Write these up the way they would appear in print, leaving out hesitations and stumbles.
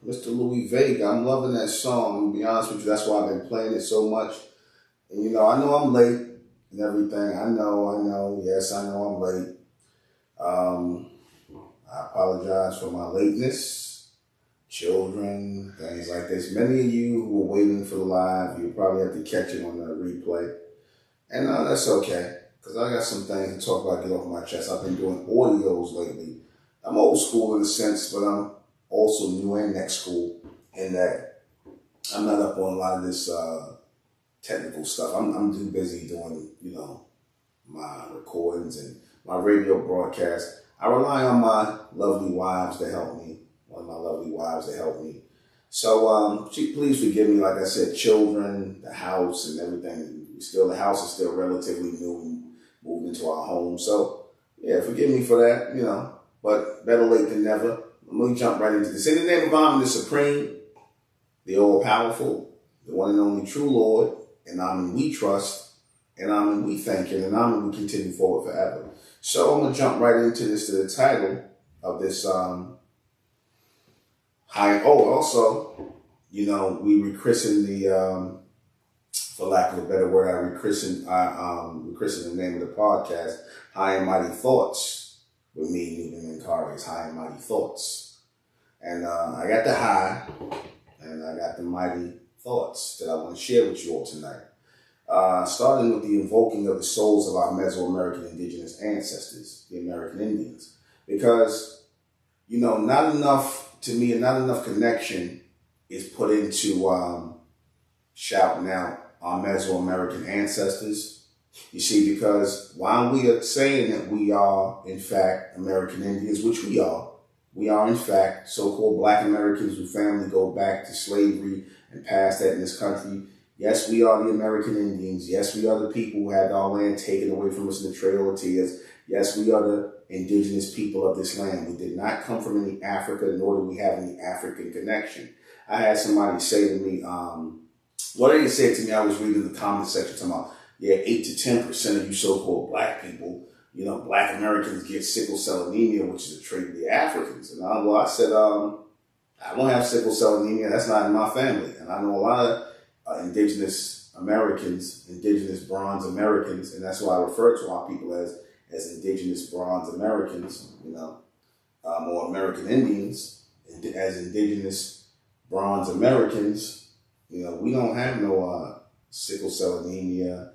Mr. Louis Vega. I'm loving that song. To be honest with you, that's why I've been playing it so much. And you know I'm late and everything. I know. Yes, I know I'm late. I apologize for my lateness. Children, things like this. Many of you who were waiting for the live, you probably have to catch it on the replay. And that's okay, because I got some things to talk about, get off my chest. I've been doing audios lately. I'm old school in a sense, but I'm also new and next school in that I'm not up on a lot of this technical stuff. I'm too busy doing, my recordings and my radio broadcast. I rely on my lovely wives to help me. One of my lovely wives to help me. So please forgive me, like I said, children, the house and everything. The house is still relatively new and moved into our home. So yeah, forgive me for that, but better late than never. Let me jump right into this. In the name of Amen, the Supreme, the All-Powerful, the one and only true Lord, and Amen we trust, and Amen we thank you, and Amen we continue forward forever. So I'm going to jump right into this, to the title of this we rechristened the, for lack of a better word, I rechristened the name of the podcast, High and Mighty Thoughts, with me, Newton Mankari's High and Mighty Thoughts. And I got the high, and I got the mighty thoughts that I want to share with you all tonight. Starting with the invoking of the souls of our Mesoamerican indigenous ancestors, the American Indians. Because, not enough connection is put into shouting out our Mesoamerican ancestors. You see, because while we are saying that we are, in fact, American Indians, which we are in fact so-called Black Americans whose family go back to slavery and past that in this country. Yes, we are the American Indians. Yes, we are the people who had our land taken away from us in the Trail of Tears. Yes, we are the indigenous people of this land. We did not come from any Africa, nor do we have any African connection. I had somebody say to me, what they said to me, I was reading the comment section talking about, 8 to 10% of you so-called Black people, Black Americans get sickle cell anemia, which is a trait of the Africans. And I said, I don't have sickle cell anemia. That's not in my family. And I know a lot of indigenous Americans, indigenous bronze Americans, and that's why I refer to our people as indigenous bronze Americans, or American Indians, as indigenous bronze Americans. We don't have no sickle cell anemia,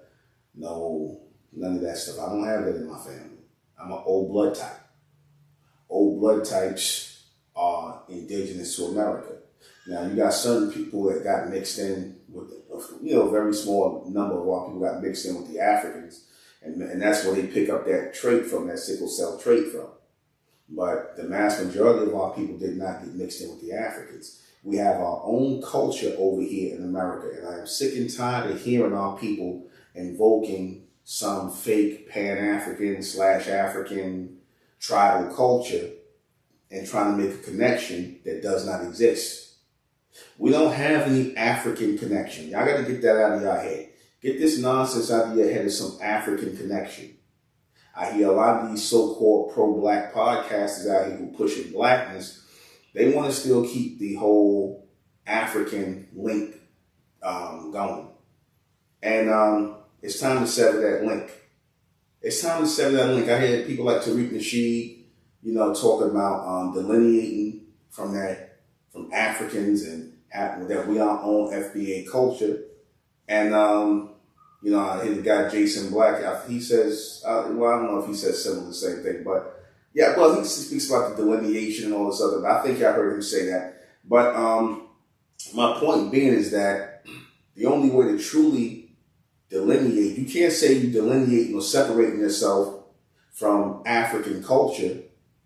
none of that stuff. I don't have that in my family. I'm an old blood type. Old blood types are indigenous to America. Now, you got certain people that got mixed in with, a very small number of our people got mixed in with the Africans. And that's where they pick up that trait from, that sickle cell trait from. But the vast majority of our people did not get mixed in with the Africans. We have our own culture over here in America. And I am sick and tired of hearing our people invoking some fake Pan-African / African tribal culture and trying to make a connection that does not exist. We don't have any African connection. Y'all got to get that out of your head. Get this nonsense out of your head of some African connection. I hear a lot of these so-called pro-Black podcasters out here who pushing blackness. They want to still keep the whole African link going. And it's time to sever that link. It's time to sever that link. I hear people like Tariq Nasheed, talking about delineating from Africans and that we are our own FBA culture. And, You know, the guy Jason Black, he says, well, I don't know if he says similar the same thing, but yeah, well, he speaks about the delineation and all this other, but I think I heard him say that. But my point being is that the only way to truly delineate, you can't say you delineating or separating yourself from African culture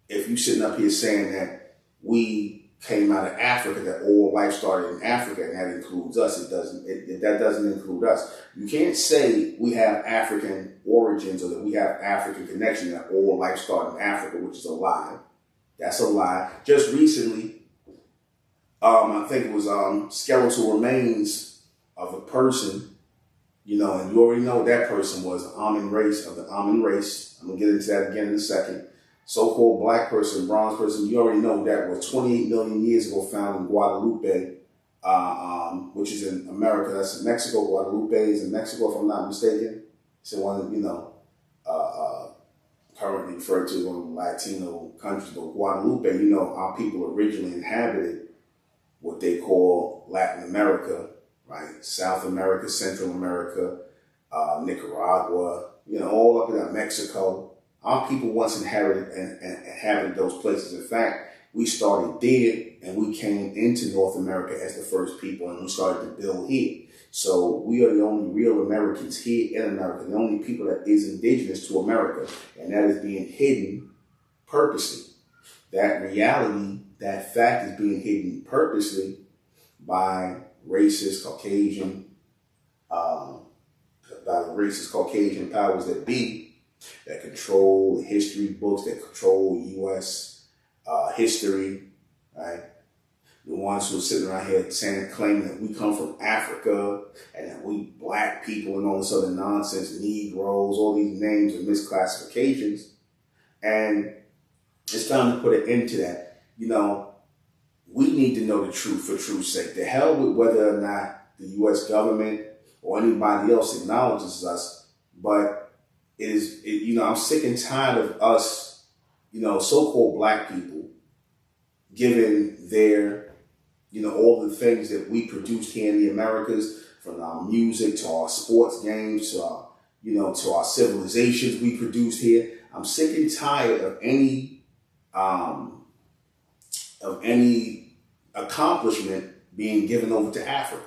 if you sitting up here saying that we came out of Africa, that all life started in Africa, and that includes us. It doesn't. That doesn't include us. You can't say we have African origins or that we have African connection, that all life started in Africa, which is a lie. That's a lie. Just recently, I think it was skeletal remains of a person, you know, and you already know what that person was, the Amun race, of the Amun race. I'm gonna get into that again in a second. So-called black person, bronze person, you already know that was 28 million years ago found in Guadalupe, which is in America. That's in Mexico. Guadalupe is in Mexico, if I'm not mistaken. It's in one of, you know, currently referred to as one of the Latino countries. But Guadalupe, you know, our people originally inhabited what they call Latin America, right? South America, Central America, Nicaragua, you know, all up in that Mexico. Our people once inhabited those places. In fact, we started there and we came into North America as the first people and we started to build here. So we are the only real Americans here in America, the only people that is indigenous to America, and that is being hidden purposely. That reality, that fact is being hidden purposely by racist Caucasian, powers that be, that control history books, that control U.S. History, right? The ones who are sitting around here claiming that we come from Africa and that we black people and all this other nonsense, Negroes, all these names and misclassifications. And it's time to put an end to that. You know, we need to know the truth for truth's sake. The hell with whether or not the U.S. government or anybody else acknowledges us, but you know, I'm sick and tired of us, you know, so-called black people giving their, you know, all the things that we produced here in the Americas, from our music to our sports games to our, you know, to our civilizations we produced here. I'm sick and tired of any accomplishment being given over to Africa.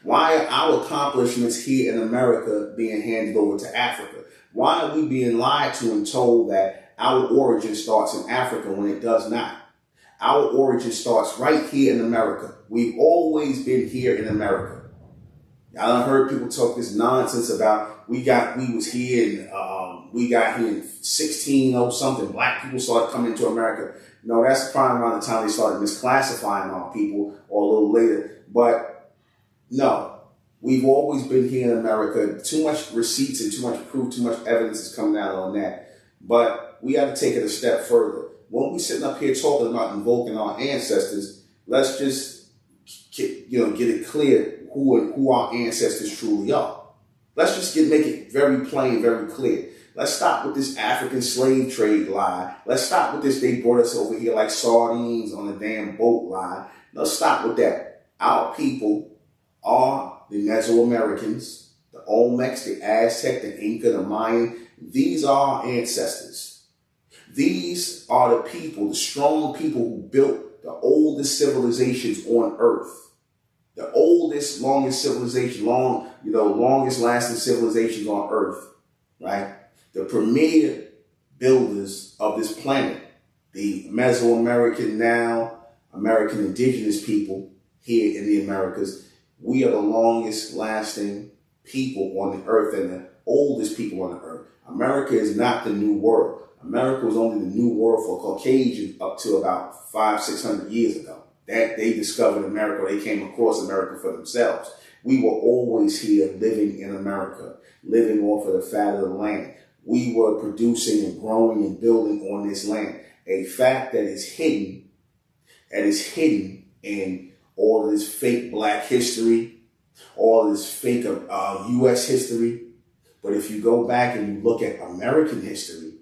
Why are our accomplishments here in America being handed over to Africa? Why are we being lied to and told that our origin starts in Africa when it does not? Our origin starts right here in America. We've always been here in America. I done heard people talk this nonsense about we got here in 16 something. Black people started coming to America. No, that's probably around the time they started misclassifying our people, or a little later. But no, we've always been here in America. Too much receipts and too much proof, too much evidence is coming out on that. But we got to take it a step further. When we're sitting up here talking about invoking our ancestors, let's just get it clear who our ancestors truly are. Let's just make it very plain, very clear. Let's stop with this African slave trade lie. Let's stop with this, they brought us over here like sardines on a damn boat lie. Let's stop with that. Our people are the Mesoamericans, the Olmecs, the Aztec, the Inca, the Mayan. These are our ancestors. These are the people, the strong people who built the oldest civilizations on Earth. The oldest, longest civilization, longest lasting civilizations on Earth, right? The premier builders of this planet, the Mesoamerican, now American indigenous people here in the Americas. We are the longest lasting people on the earth and the oldest people on the earth. America is not the new world. America was only the new world for Caucasians up to about 500-600 years ago. That they discovered America, they came across America for themselves. We were always here living in America, living off of the fat of the land. We were producing and growing and building on this land. A fact that is hidden in all of this fake black history, all of this fake U.S. history. But if you go back and you look at American history,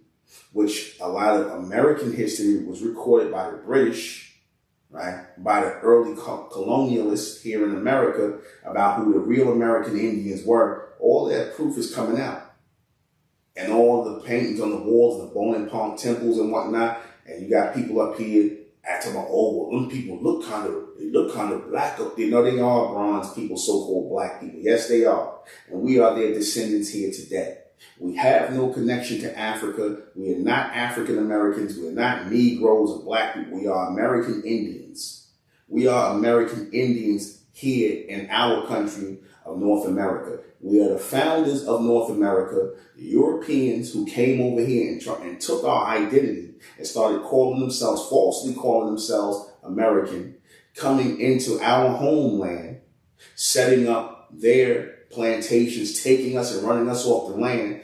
which a lot of American history was recorded by the British, right, by the early colonialists here in America about who the real American Indians were, all that proof is coming out. And all the paintings on the walls, the bone and palm temples and whatnot, and you got people up here acting about, oh, well, them people look kind of black up there. No, they are bronze people, so-called black people. Yes, they are. And we are their descendants here today. We have no connection to Africa. We are not African Americans. We are not Negroes or black people. We are American Indians. We are American Indians here in our country of North America. We are the founders of North America, the Europeans who came over here and took our identity and started falsely calling themselves American, coming into our homeland, setting up their plantations, taking us and running us off the land,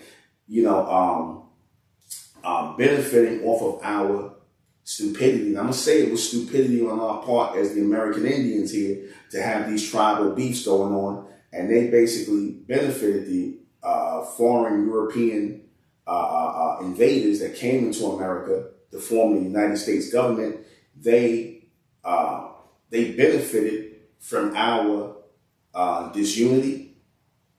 benefiting off of our stupidity. And I'm going to say it was stupidity on our part as the American Indians here to have these tribal beefs going on. And they basically benefited the foreign European invaders that came into America to form the United States government. They benefited from our disunity.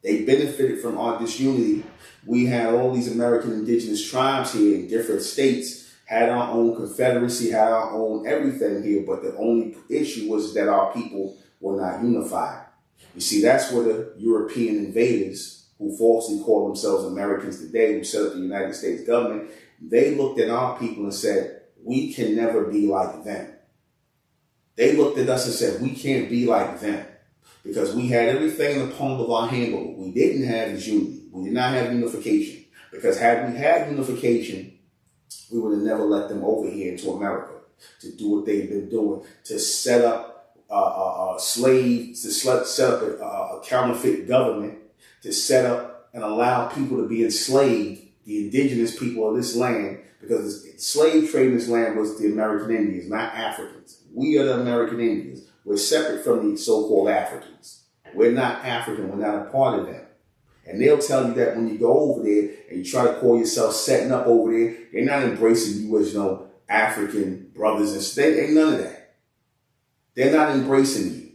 They benefited from our disunity. We had all these American indigenous tribes here in different states, had our own confederacy, had our own everything here, but the only issue was that our people were not unified. You see, that's where the European invaders, who falsely call themselves Americans today, who set up the United States government, they looked at our people and said, we can never be like them. They looked at us and said, we can't be like them because we had everything in the palm of our hand, but what we didn't have is unity. We did not have unification, because had we had unification, we would have never let them over here into America to do what they've been doing, to set up slaves, to set up a counterfeit government, to set up and allow people to be enslaved, the indigenous people of this land, because the slave trade in this land was the American Indians, not Africans. We are the American Indians. We're separate from the so-called Africans. We're not African. We're not a part of them. And they'll tell you that when you go over there and you try to call yourself setting up over there, they're not embracing you as, African brothers and sisters. Ain't none of that. They're not embracing you.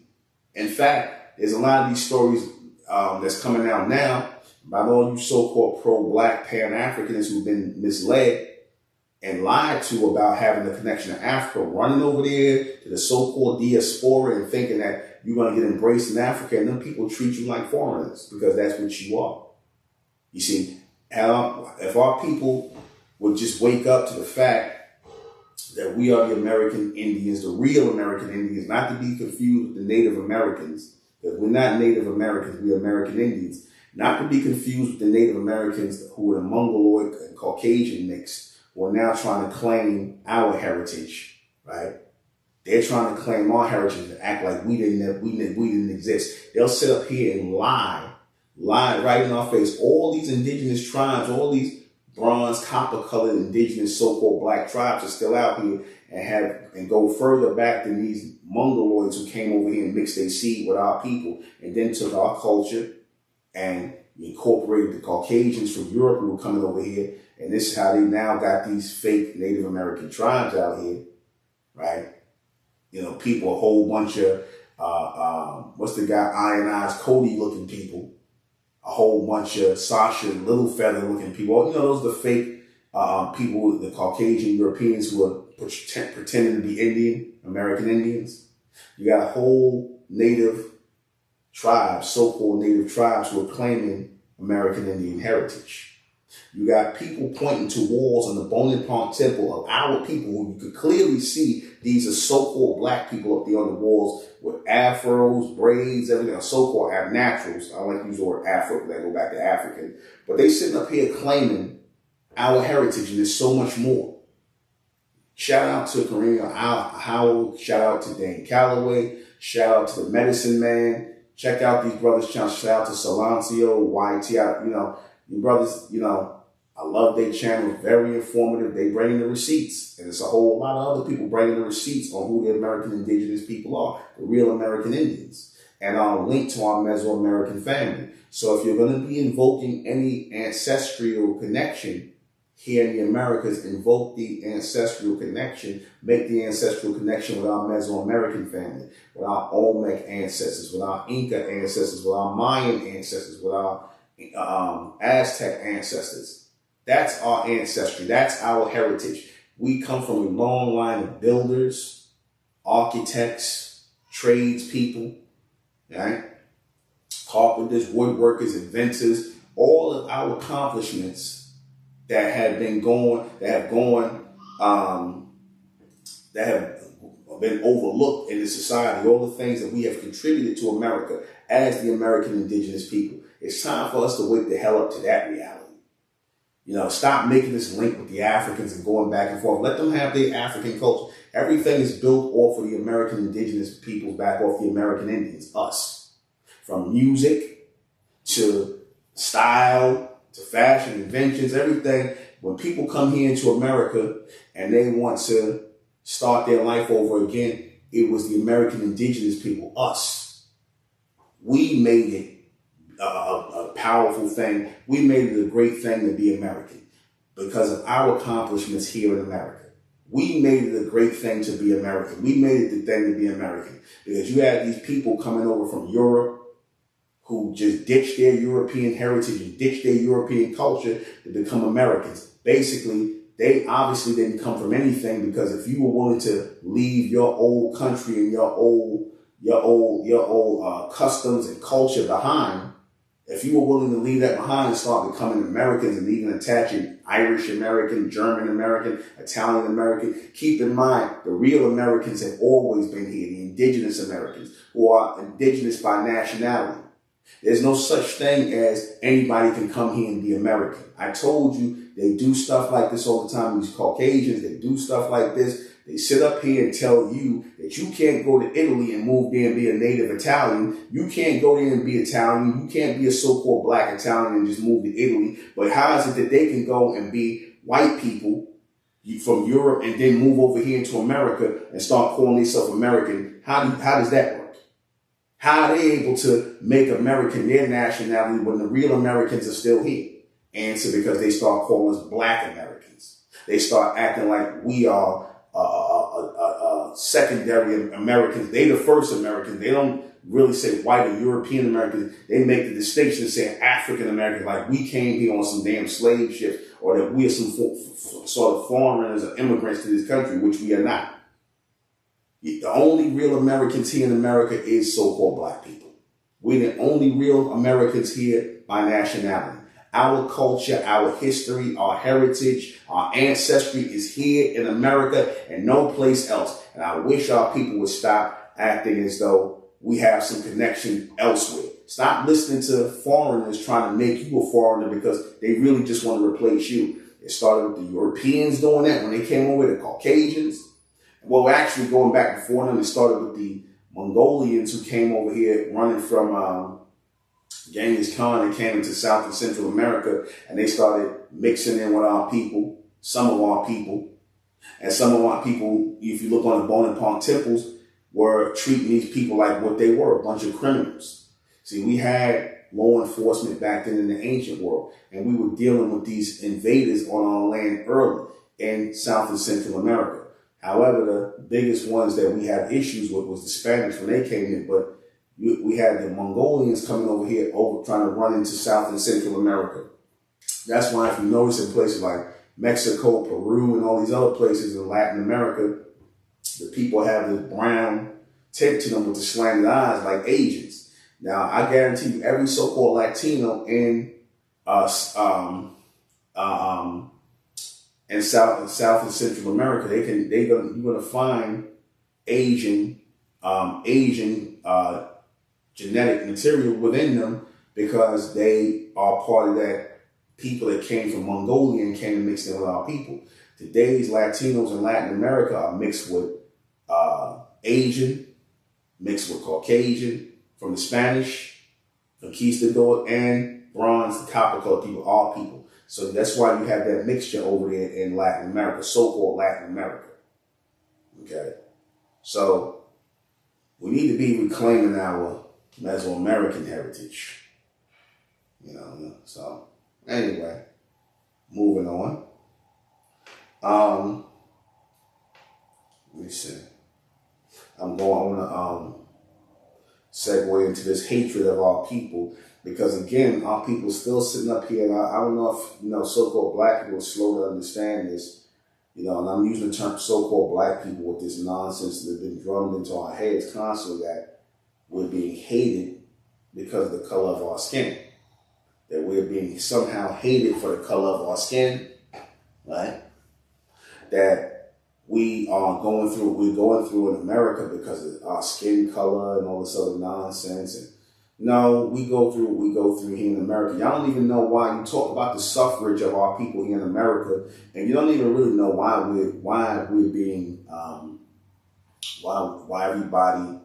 In fact, there's a lot of these stories that's coming out now about all you so-called pro-black Pan-Africanists who've been misled and lied to about having a connection to Africa, running over there to the so-called diaspora and thinking that you're going to get embraced in Africa, and then people treat you like foreigners because that's what you are. You see, if our people would just wake up to the fact that we are the American Indians, the real American Indians, not to be confused with the Native Americans, because we're not Native Americans, we're American Indians, not to be confused with the Native Americans who are the Mongoloid and Caucasian mix, who are now trying to claim our heritage, right? They're trying to claim our heritage and act like we didn't exist. They'll sit up here and lie right in our face. All these indigenous tribes, all these bronze, copper-colored indigenous so-called black tribes are still out here and go further back than these Mongoloids who came over here and mixed their seed with our people and then took our culture and incorporated the Caucasians from Europe who were coming over here. And this is how they now got these fake Native American tribes out here, right? People, a whole bunch of, what's the guy, ionized Cody looking people, a whole bunch of Sasha Little Feather looking people. Those are the fake people, the Caucasian Europeans who are pretending to be Indian, American Indians. You got a whole native tribes, so-called native tribes who are claiming American Indian heritage. You got people pointing to walls on the Bone and Palm Temple of our people who you could clearly see these are so-called black people up there on the walls with afros, braids, everything, so-called naturals. I don't like to use the word Afro because I go back to African. But they sitting up here claiming our heritage, and there's so much more. Shout out to Karina Howell. Shout out to Dane Calloway. Shout out to the Medicine Man. Check out these brothers. Shout out to Silencio, YT. You brothers, I love their channel. Very informative. They bring the receipts. And it's a whole lot of other people bringing the receipts on who the American indigenous people are, the real American Indians. And I'll link to our Mesoamerican family. So if you're going to be invoking any ancestral connection here in the Americas invoke the ancestral connection, make the ancestral connection with our Mesoamerican family, with our Olmec ancestors, with our Inca ancestors, with our Mayan ancestors, with our Aztec ancestors. That's our ancestry. That's our heritage. We come from a long line of builders, architects, tradespeople, right? Carpenters, woodworkers, inventors, all of our accomplishments that have been overlooked in the society, all the things that we have contributed to America as the American indigenous people. It's time for us to wake the hell up to that reality. Stop making this link with the Africans and going back and forth. Let them have their African culture. Everything is built off of the American indigenous peoples, back off the American Indians, us. From music to style to fashion, inventions, everything. When people come here into America and they want to start their life over again, it was the American indigenous people, us. We made it a powerful thing. We made it a great thing to be American because of our accomplishments here in America. We made it a great thing to be American. We made it the thing to be American because you had these people coming over from Europe who just ditched their European heritage and ditched their European culture to become Americans. Basically, they obviously didn't come from anything, because if you were willing to leave your old country and your old customs and culture behind, if you were willing to leave that behind and start becoming Americans and even attaching Irish American, German American, Italian American, keep in mind the real Americans have always been here, the indigenous Americans, who are indigenous by nationality. There's no such thing as anybody can come here and be American. I told you, they do stuff like this all the time. These Caucasians, they do stuff like this. They sit up here and tell you that you can't go to Italy and move there and be a native Italian. You can't go there and be Italian. You can't be a so-called black Italian and just move to Italy. But how is it that they can go and be white people from Europe and then move over here into America and start calling themselves American? How does that work? How are they able to make American their nationality when the real Americans are still here? Answer: because they start calling us black Americans. They start acting like we are secondary Americans. They the first Americans. They don't really say white or European Americans. They make the distinction saying African Americans, like we came here on some damn slave ships, or that we are some sort of foreigners or immigrants to this country, which we are not. The only real Americans here in America is so-called black people. We're the only real Americans here by nationality. Our culture, our history, our heritage, our ancestry is here in America and no place else. And I wish our people would stop acting as though we have some connection elsewhere. Stop listening to foreigners trying to make you a foreigner because they really just want to replace you. It started with the Europeans doing that when they came over, the Caucasians. Well, actually going back before them, it started with the Mongolians who came over here running from Genghis Khan and came into South and Central America, and they started mixing in with our people, some of our people. And some of our people, if you look on the Bonaparte temples, were treating these people like what they were, a bunch of criminals. See, we had law enforcement back then in the ancient world, and we were dealing with these invaders on our land early in South and Central America. However, the biggest ones that we had issues with was the Spanish when they came in, but we had the Mongolians coming over here, trying to run into South and Central America. That's why if you notice in places like Mexico, Peru, and all these other places in Latin America, the people have this brown tint to them with the slanted eyes like Asians. Now, I guarantee you, every so-called Latino in South and Central America, you're gonna find Asian genetic material within them, because they are part of that people that came from Mongolia and came and mixed in with our people. Today's Latinos in Latin America are mixed with Asian, mixed with Caucasian, from the Spanish, conquistador, and bronze, the copper colored people, all people. So that's why you have that mixture over there in Latin America, so-called Latin America. Okay? So we need to be reclaiming our Mesoamerican heritage. So anyway, moving on. Let me see. I want to segue into this hatred of our people, because again, our people still sitting up here, and I don't know if so-called black people are slow to understand this, and I'm using the term so-called black people with this nonsense that's been drummed into our heads constantly, that we're being hated because of the color of our skin, that we're being somehow hated for the color of our skin, right? That we're going through in America because of our skin color and all this other nonsense. And no, we go through what we go through here in America. Y'all don't even know why you talk about the suffrage of our people here in America, and you don't even really know why we're being why everybody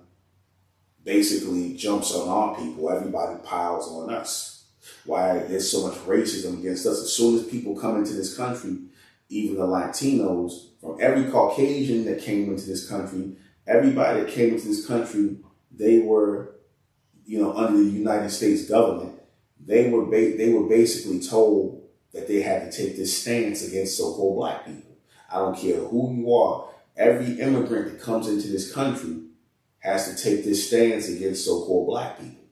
basically jumps on our people. Everybody piles on us. Why there's so much racism against us. As soon as people come into this country, even the Latinos, from every Caucasian that came into this country, everybody that came into this country, they were, under the United States government, they were basically told that they had to take this stance against so-called black people. I don't care who you are. Every immigrant that comes into this country has to take this stance against so-called black people.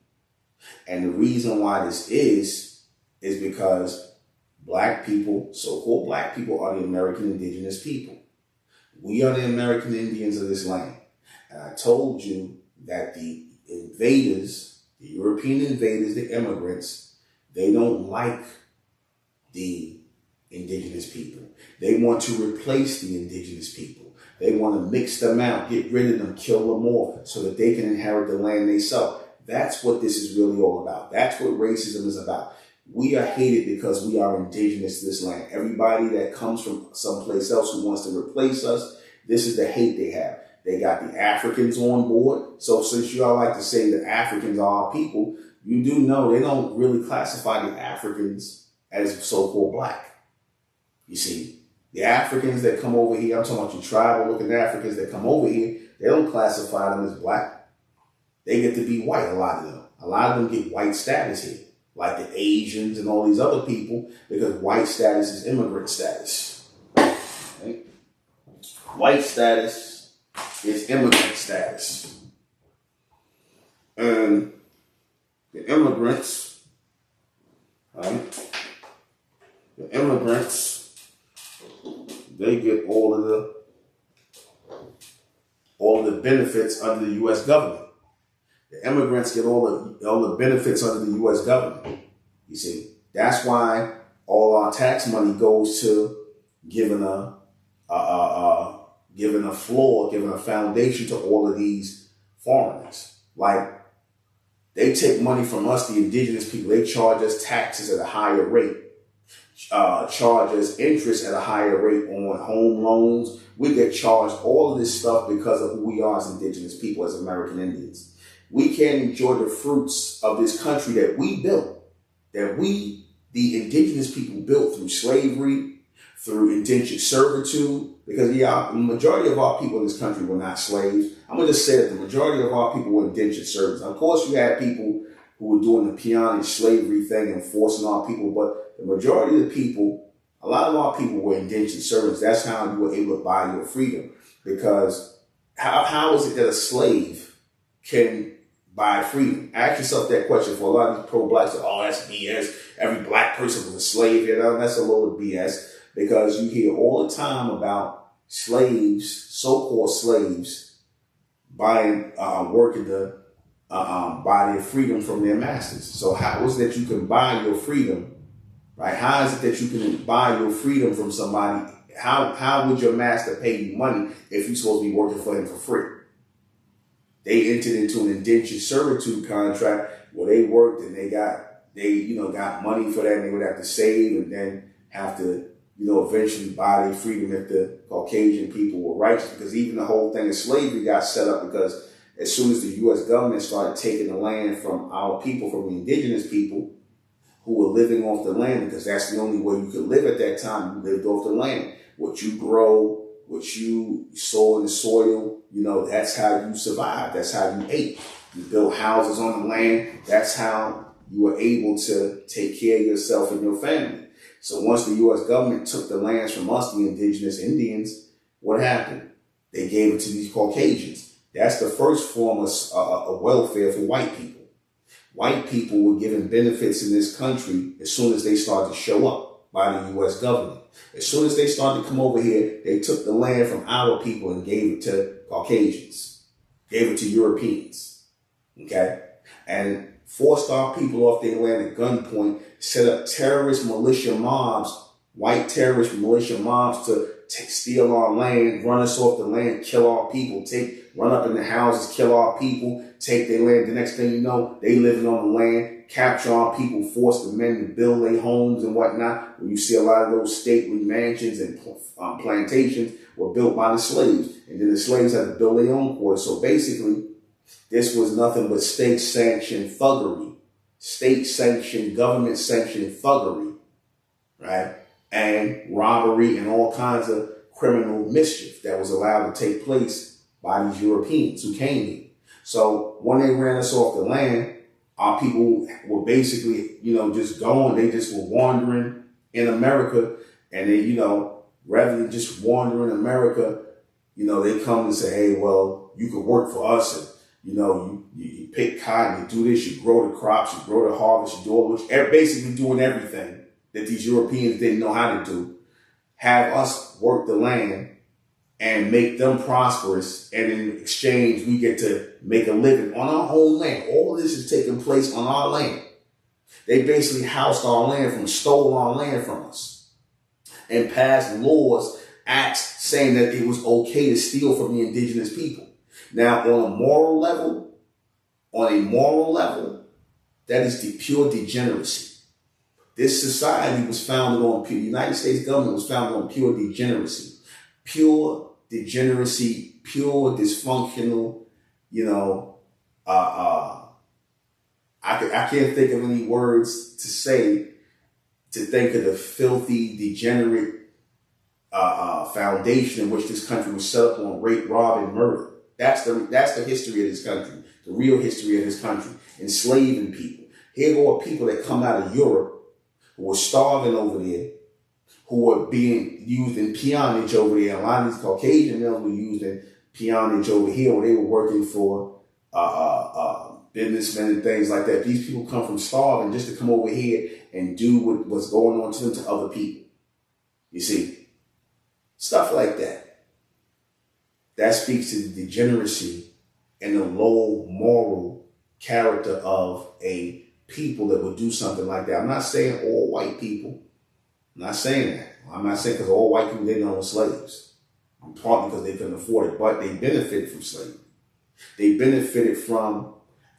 And the reason why this is because black people, so-called black people, are the American indigenous people. We are the American Indians of this land. And I told you that the invaders, the European invaders, the immigrants, they don't like the indigenous people. They want to replace the indigenous people. They want to mix them out, get rid of them, kill them all, so that they can inherit the land they sell. That's what this is really all about. That's what racism is about. We are hated because we are indigenous to this land. Everybody that comes from someplace else who wants to replace us, this is the hate they have. They got the Africans on board. So since you all like to say that Africans are our people, you do know they don't really classify the Africans as so-called black. You see, the Africans that come over here, I'm talking about your tribal-looking Africans that come over here, they don't classify them as black. They get to be white, a lot of them. A lot of them get white status here, like the Asians and all these other people, because white status is immigrant status. Right? White status is immigrant status. And the immigrants, right? The immigrants, they get all of the benefits under the U.S. government. The immigrants get all the benefits under the U.S. government. You see, that's why all our tax money goes to giving a floor, giving a foundation to all of these foreigners. Like, they take money from us, the indigenous people. They charge us taxes at a higher rate, charge us interest at a higher rate on home loans. We get charged all of this stuff because of who we are as indigenous people, as American Indians. We can't enjoy the fruits of this country that we built, that we, the indigenous people, built through slavery, through indentured servitude, because the majority of our people in this country were not slaves. I'm going to just say that the majority of our people were indentured servants. Of course, you had people who were doing the peonage slavery thing and forcing our people, but the majority of the people, a lot of our people were indentured servants. That's how you were able to buy your freedom. Because how is it that a slave can buy freedom? Ask yourself that question. For a lot of these pro-blacks, that's BS. Every black person was a slave. That's a load of BS. Because you hear all the time about slaves, so-called slaves, working to buy their freedom from their masters. So how is it that you can buy your freedom, right? How is it that you can buy your freedom from somebody? How would your master pay you money if you're supposed to be working for him for free? They entered into an indentured servitude contract where they worked and they got money for that, and they would have to save and then have to, eventually buy their freedom if the Caucasian people were righteous. Because even the whole thing of slavery got set up because as soon as the U.S. government started taking the land from our people, from the indigenous people who were living off the land, because that's the only way you could live at that time, you lived off the land. What you grow, what you sow in the soil, that's how you survive. That's how you ate. You built houses on the land. That's how you were able to take care of yourself and your family. So once the U.S. government took the lands from us, the indigenous Indians, what happened? They gave it to these Caucasians. That's the first form of welfare for white people. White people were given benefits in this country as soon as they started to show up by the U.S. government. As soon as they started to come over here, they took the land from our people and gave it to Caucasians, gave it to Europeans, okay? And forced our people off their land at gunpoint, set up terrorist militia mobs, white terrorist militia mobs to steal our land, run us off the land, kill our people, run up in the houses, kill our people, take their land. The next thing you know, they living on the land, capture our people, force the men to build their homes and whatnot. When you see a lot of those stately mansions and plantations were built by the slaves. And then the slaves had to build their own quarters. So basically, this was nothing but state-sanctioned thuggery, state-sanctioned, government-sanctioned thuggery, right? And robbery and all kinds of criminal mischief that was allowed to take place by these Europeans who came here. So when they ran us off the land, our people were basically, just going. They just were wandering in America. And they, rather than just wandering in America, they come and say, hey, well, you could work for us. And, you pick cotton, you do this, you grow the crops, you grow the harvest, you do all this, basically doing everything that these Europeans didn't know how to do. Have us work the land and make them prosperous. And in exchange, we get to make a living on our own land. All of this is taking place on our land. They basically housed our land stole our land from us and passed laws, acts saying that it was okay to steal from the indigenous people. Now, on a moral level, that is the pure degeneracy. This society was founded on the United States government was founded on pure degeneracy, pure dysfunctional. I can't think of any words to think of the filthy, degenerate foundation in which this country was set up on: rape, rob, and murder. That's the history of this country, the real history of this country, enslaving people. Here are people that come out of Europe who were starving over there, who were being used in peonage over there. A lot of these Caucasian males were used in peonage over here, where they were working for businessmen and things like that. These people come from starving just to come over here and do what's going on to them to other people. You see, stuff like that. That speaks to the degeneracy and the low moral character of a people that would do something like that. I'm not saying all white people. I'm not saying that. I'm not saying because all white people didn't own slaves. Partly because they couldn't afford it, but they benefited from slavery. They benefited from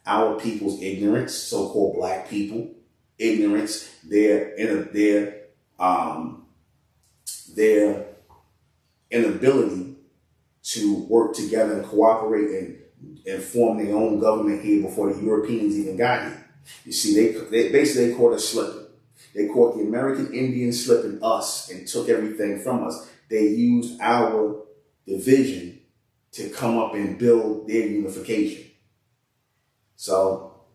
our people's ignorance, so-called black people, ignorance, their inability to work together and cooperate and form their own government here before the Europeans even got here. You see, they basically caught us slipping. They caught the American Indians slipping us and took everything from us. They used our division to come up and build their unification. So,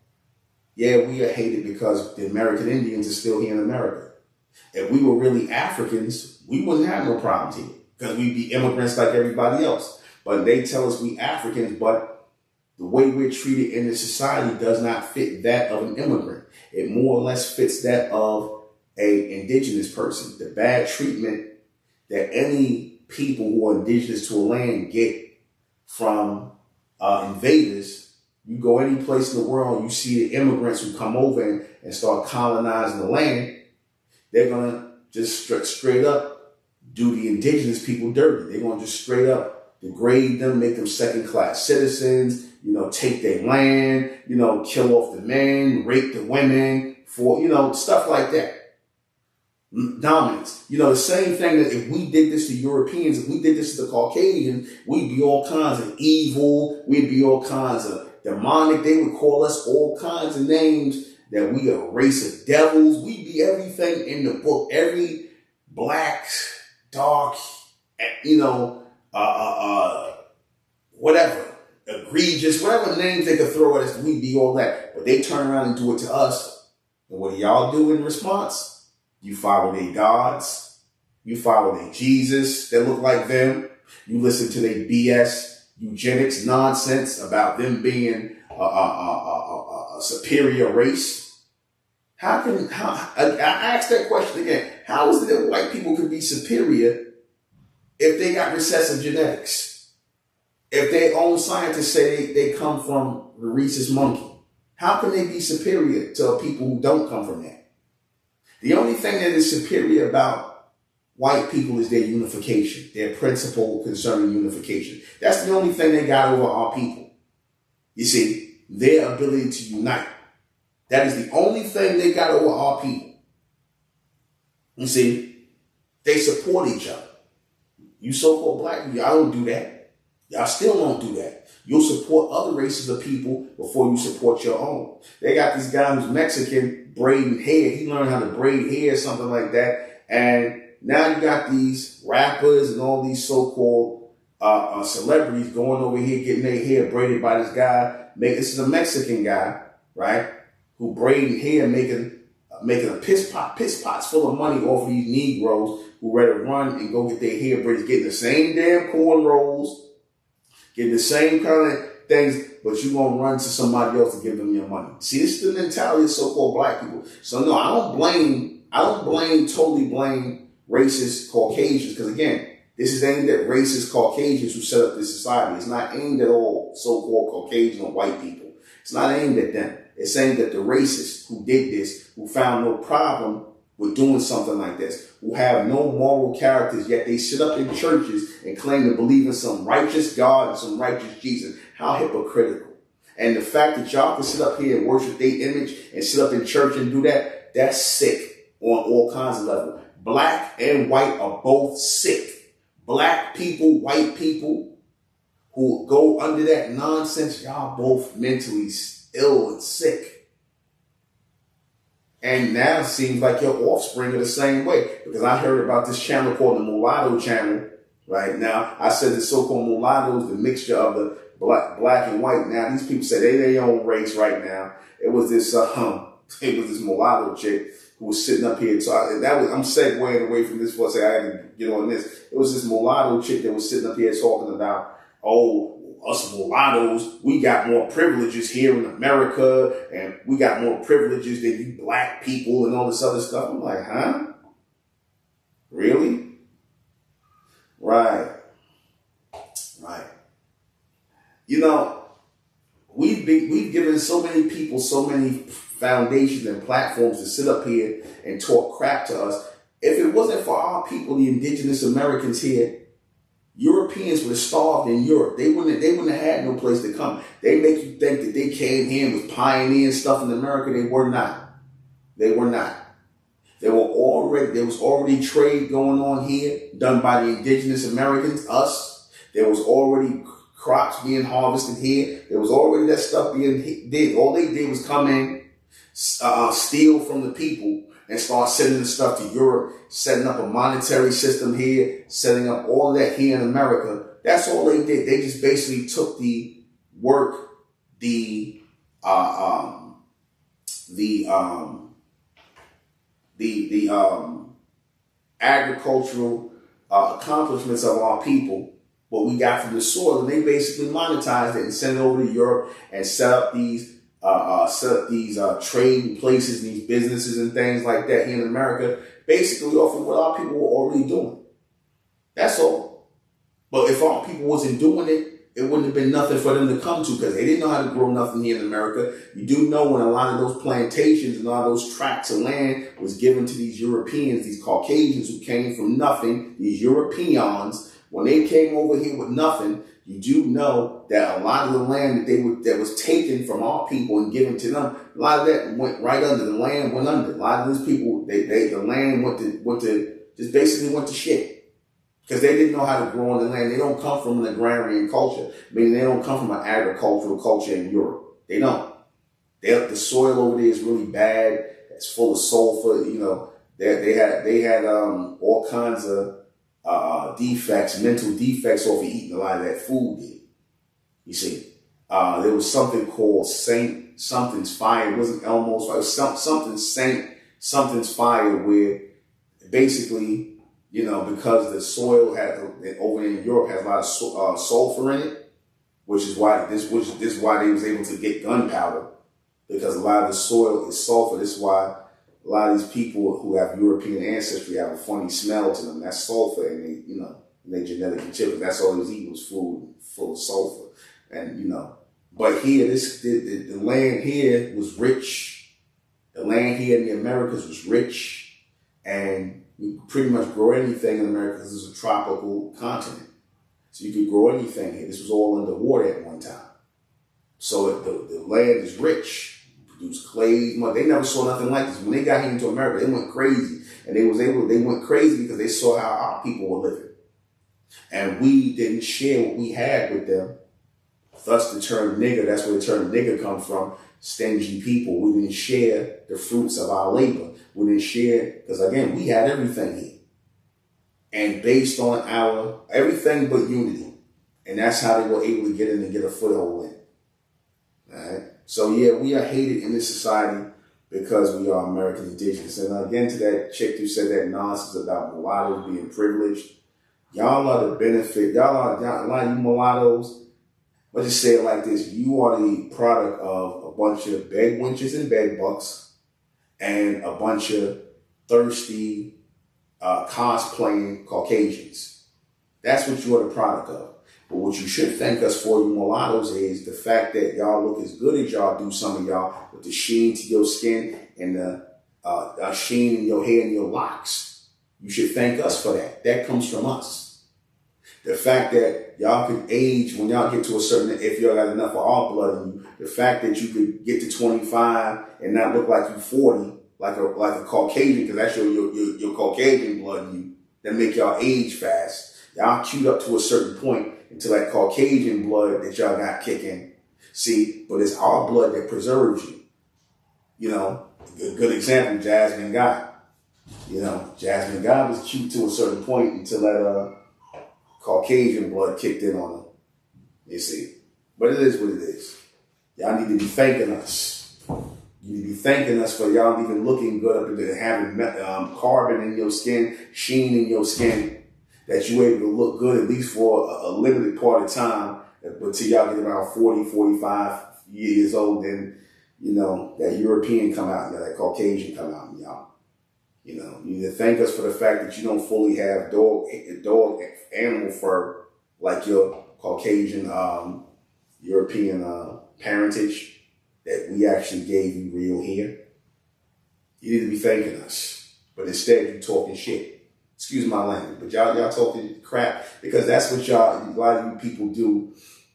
yeah, we are hated because the American Indians are still here in America. If we were really Africans, we wouldn't have no problems here because we'd be immigrants like everybody else. But they tell us we Africans, but the way we're treated in this society does not fit that of an immigrant. It more or less fits that of an indigenous person. The bad treatment that any people who are indigenous to a land get from invaders. You go any place in the world, you see the immigrants who come over and start colonizing the land, they're going to just straight up do the indigenous people dirty. They're going to just straight up degrade them, make them second-class citizens, take their land, kill off the men, rape the women, stuff like that. Dominance. The same thing that if we did this to Europeans, if we did this to the Caucasians, we'd be all kinds of evil, we'd be all kinds of demonic. They would call us all kinds of names, that we are a race of devils. We'd be everything in the book, every black, dark, whatever, egregious, whatever names they could throw at us, we'd be all that. But they turn around and do it to us. And what do y'all do in response? You follow their gods. You follow their Jesus that look like them. You listen to their BS eugenics nonsense about them being a superior race. I asked that question again. How is it that white people can be superior if they got recessive genetics? If their own scientists say they come from the rhesus monkey, how can they be superior to people who don't come from that? The only thing that is superior about white people is their unification, their principle concerning unification. That's the only thing they got over our people. You see, their ability to unite. That is the only thing they got over our people. You see, they support each other. You so-called black people, y'all don't do that. Y'all still don't do that. You'll support other races of people before you support your own. They got this guy who's Mexican braiding hair. He learned how to braid hair, something like that. And now you got these rappers and all these so-called celebrities going over here getting their hair braided by this guy. This is a Mexican guy, right? Who braiding hair, making a piss pots full of money off of these Negroes who ready to run and go get their hair braided, getting the same damn cornrows, getting the same kind of things, but you gonna run to somebody else to give them your money. See, this is the mentality of so-called black people. So no, I don't totally blame racist Caucasians, because again, this is aimed at racist Caucasians who set up this society. It's not aimed at all so-called Caucasian or white people. It's not aimed at them. It's aimed at the racists who did this, who found no problem with doing something like this, who have no moral characters, yet they sit up in churches and claim to believe in some righteous God and some righteous Jesus. How hypocritical. And the fact that y'all can sit up here and worship their image and sit up in church and do that, that's sick on all kinds of levels. Black and white are both sick. Black people, white people who go under that nonsense, y'all both mentally ill and sick. And now it seems like your offspring are the same way. Because I heard about this channel called the Mulatto Channel. Right now, I said the so-called mulattoes, the mixture of the black and white. Now these people say they their own race right now. It was this mulatto chick who was sitting up here. So I'm segueing away from this for a second. I had to get on this. It was this mulatto chick that was sitting up here talking about, us mulattoes, we got more privileges here in America, and we got more privileges than you black people and all this other stuff. I'm like, huh? Really? Right. You know, we've given so many people so many foundations and platforms to sit up here and talk crap to us. If it wasn't for our people, the indigenous Americans here, Europeans would have starved in Europe. They wouldn't have had no place to come. They make you think that they came here and was pioneering stuff in America. They were not. There was already trade going on here, done by the indigenous Americans, us. There was already crops being harvested here. There was already that stuff being did. All they did was come in, steal from the people, and start sending the stuff to Europe, setting up a monetary system here, setting up all that here in America. That's all they did. They just basically took the work, the agricultural accomplishments of our people, what we got from the soil, and they basically monetized it and sent it over to Europe and set up these trading places, these businesses and things like that here in America, basically off of what our people were already doing. That's all. But if our people wasn't doing it, it wouldn't have been nothing for them to come to, because they didn't know how to grow nothing here in America. You do know when a lot of those plantations and all those tracts of land was given to these Europeans, these Caucasians who came from nothing, these Europeans, when they came over here with nothing, you do know that a lot of the land that was taken from our people and given to them, a lot of that went right under. The land went under. A lot of these people, the land went to shit. Because they didn't know how to grow on the land. They don't come from an agrarian culture. Meaning they don't come from an agricultural culture in Europe. They don't. The soil over there is really bad. It's full of sulfur. You know, they had all kinds of defects, mental defects off of eating a lot of that food there. You see, there was something called Saint something's fire. It wasn't almost like something saint, something's fire, where basically, you know, because the soil over in Europe has a lot of sulfur in it, which is why this is why they was able to get gunpowder, because a lot of the soil is sulfur. This is why a lot of these people who have European ancestry have a funny smell to them. That's sulfur, and they, you know, they genetically chip. That's all they was eating was food full of sulfur, and you know. But here, the land here was rich. The land here in the Americas was rich, and you could pretty much grow anything in America because it's a tropical continent. So you could grow anything here. This was all underwater at one time. So the land is rich. Produce clay, mud. They never saw nothing like this. When they got here into America, they went crazy. And they went crazy because they saw how our people were living. And we didn't share what we had with them. Thus the term nigger, that's where the term nigger comes from. Stingy people. We didn't share the fruits of our labor. We didn't share, because again, we had everything here. And based on our everything but unity. And that's how they were able to get in and get a foothold in. All right. So yeah, we are hated in this society because we are American Indigenous. And again, to that chick who said that nonsense about mulattoes being privileged, y'all are the benefit. A lot of you mulattoes, let's just say it like this: you are the product of a bunch of bed wenches and bed bucks, and a bunch of thirsty, cosplaying Caucasians. That's what you are the product of. But what you should thank us for, you mulattoes, is the fact that y'all look as good as y'all do, some of y'all, with the sheen to your skin and the sheen in your hair and your locks. You should thank us for that. That comes from us. The fact that y'all can age when y'all get to a certain, if y'all got enough of our blood in you, the fact that you could get to 25 and not look like you 40, like a Caucasian, because that's your Caucasian blood in you, that make y'all age fast. Y'all queued up to a certain point until that Caucasian blood that y'all got kicking. See, but it's our blood that preserves you. You know, a good example, Jasmine Guy. You know, Jasmine Guy was cute to a certain point until that Caucasian blood kicked in on her. You see. But it is what it is. Y'all need to be thanking us. You need to be thanking us for y'all even looking good up into having carbon in your skin, sheen in your skin, that you're able to look good at least for a limited part of time until y'all get around 40, 45 years old. Then, you know, that European come out, that Caucasian come out, and y'all. You know, you need to thank us for the fact that you don't fully have dog animal fur like your Caucasian European parentage that we actually gave you real here. You need to be thanking us. But instead, you're talking shit. Excuse my language, but y'all talking crap, because that's what a lot of you people do.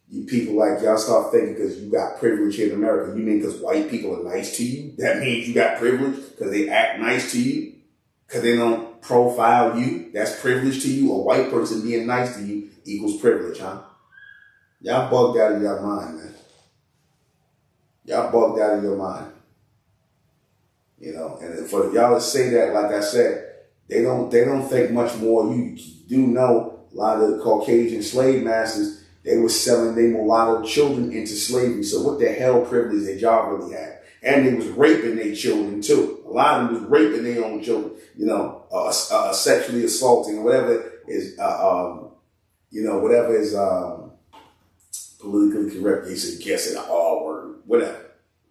You people, like, y'all start thinking because you got privilege here in America. You mean because white people are nice to you? That means you got privilege because they act nice to you? Because they don't profile you? That's privilege to you? A white person being nice to you equals privilege, huh? Y'all bugged out of your mind, man. Y'all bugged out of your mind. You know, and for y'all to say that, like I said, they don't think much more. You do know a lot of the Caucasian slave masters, they were selling their mulatto children into slavery. So what the hell privilege did y'all really have? And they was raping their children too. A lot of them was raping their own children. You know, sexually assaulting, whatever is, whatever is politically correct. They said, guess it, R word, whatever.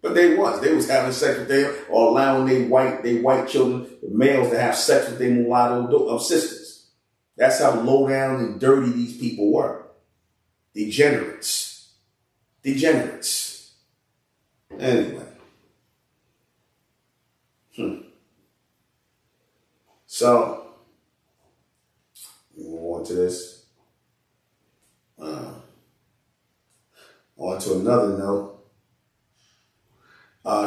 But they was having sex with them, or allowing their white children, the males, to have sex with their mulatto sisters. That's how low down and dirty these people were. Degenerates. Anyway. So, move on to this. On to another note.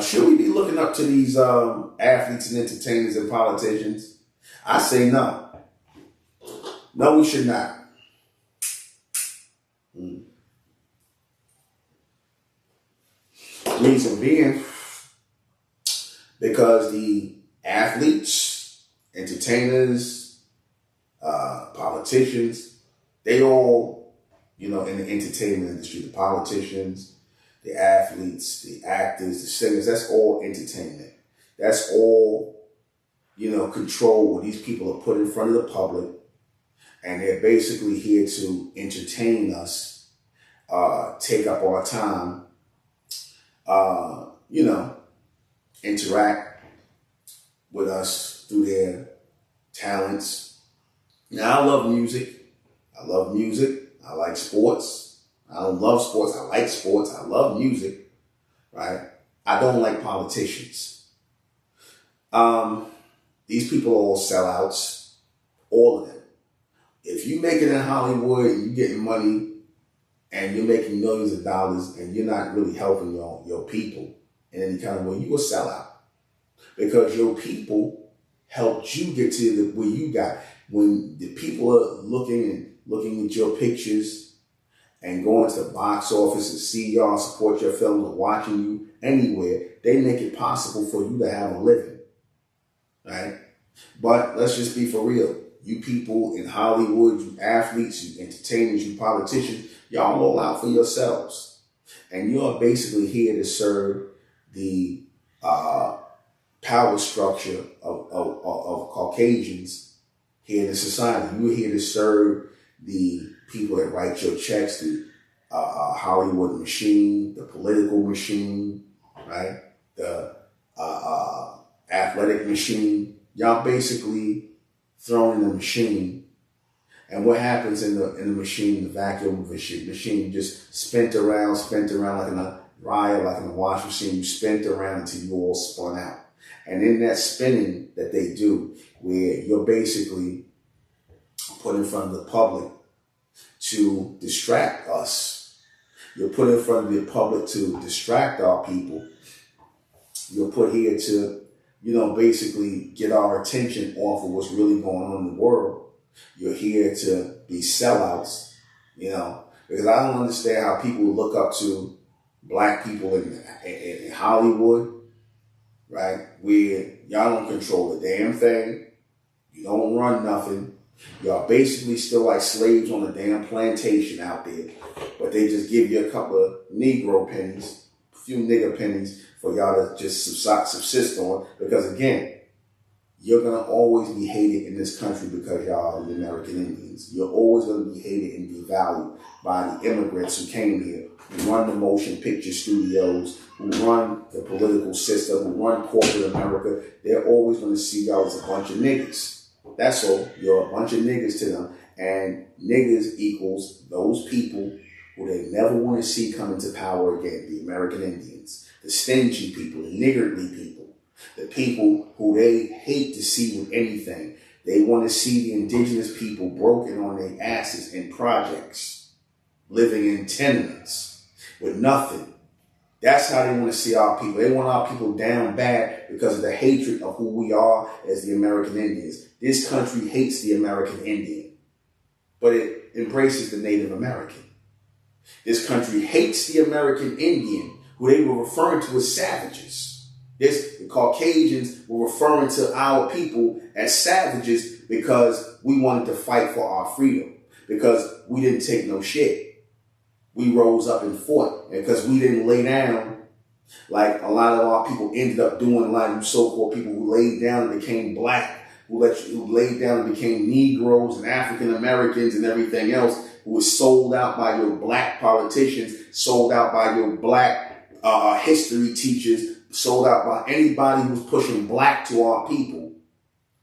Should we be looking up to these athletes and entertainers and politicians? I say no. No, we should not. Reason being, because the athletes, entertainers, politicians, they all, in the entertainment industry, the politicians, the athletes, the actors, the singers, that's all entertainment. That's all, control what these people are put in front of the public. And they're basically here to entertain us, take up our time, interact with us through their talents. Now, I love music. I like sports. I don't love sports. I like sports. I love music, right? I don't like politicians. These people are all sellouts, all of them. If you make it in Hollywood and you're getting money and you're making millions of dollars and you're not really helping your people in any kind of way, you a sellout. Because your people helped you get to where you got. When the people are looking at your pictures and going to the box office and see y'all support your films or watching you anywhere, they make it possible for you to have a living, right? But let's just be for real. You people in Hollywood, you athletes, you entertainers, you politicians, y'all roll out for yourselves. And you're basically here to serve the power structure of Caucasians here in the society. You're here to serve the people that write your checks, the Hollywood machine, the political machine, right? The athletic machine. Y'all basically thrown in the machine. And what happens in the machine, the vacuum machine, just spent around like in a dryer, like in a washing machine. You spent around until you all spun out. And in that spinning that they do, where you're basically put in front of the public to distract us. You're put in front of the public to distract our people. You're put here to, basically get our attention off of what's really going on in the world. You're here to be sellouts, because I don't understand how people look up to black people in Hollywood, right? Where y'all don't control a damn thing. You don't run nothing. Y'all basically still like slaves on a damn plantation out there. But they just give you a couple of Negro pennies, a few nigger pennies for y'all to just subsist on. Because again, you're going to always be hated in this country because y'all are the American Indians. You're always going to be hated and devalued by the immigrants who came here, who run the motion picture studios, who run the political system, who run corporate America. They're always going to see y'all as a bunch of niggas. That's all. You're a bunch of niggas to them. And niggas equals those people who they never want to see come into power again, the American Indians, the stingy people, the niggardly people, the people who they hate to see with anything. They want to see the indigenous people broken on their asses in projects, living in tenements with nothing. That's how they want to see our people. They want our people down bad because of the hatred of who we are as the American Indians. This country hates the American Indian, but it embraces the Native American. This country hates the American Indian, who they were referring to as savages. The Caucasians were referring to our people as savages because we wanted to fight for our freedom, because we didn't take no shit. We rose up and fought, and because we didn't lay down like a lot of our people ended up doing. A lot of you so-called people who laid down and became black, who laid down and became Negroes and African Americans and everything else, who was sold out by your black politicians, sold out by your black history teachers, sold out by anybody who was pushing black to our people.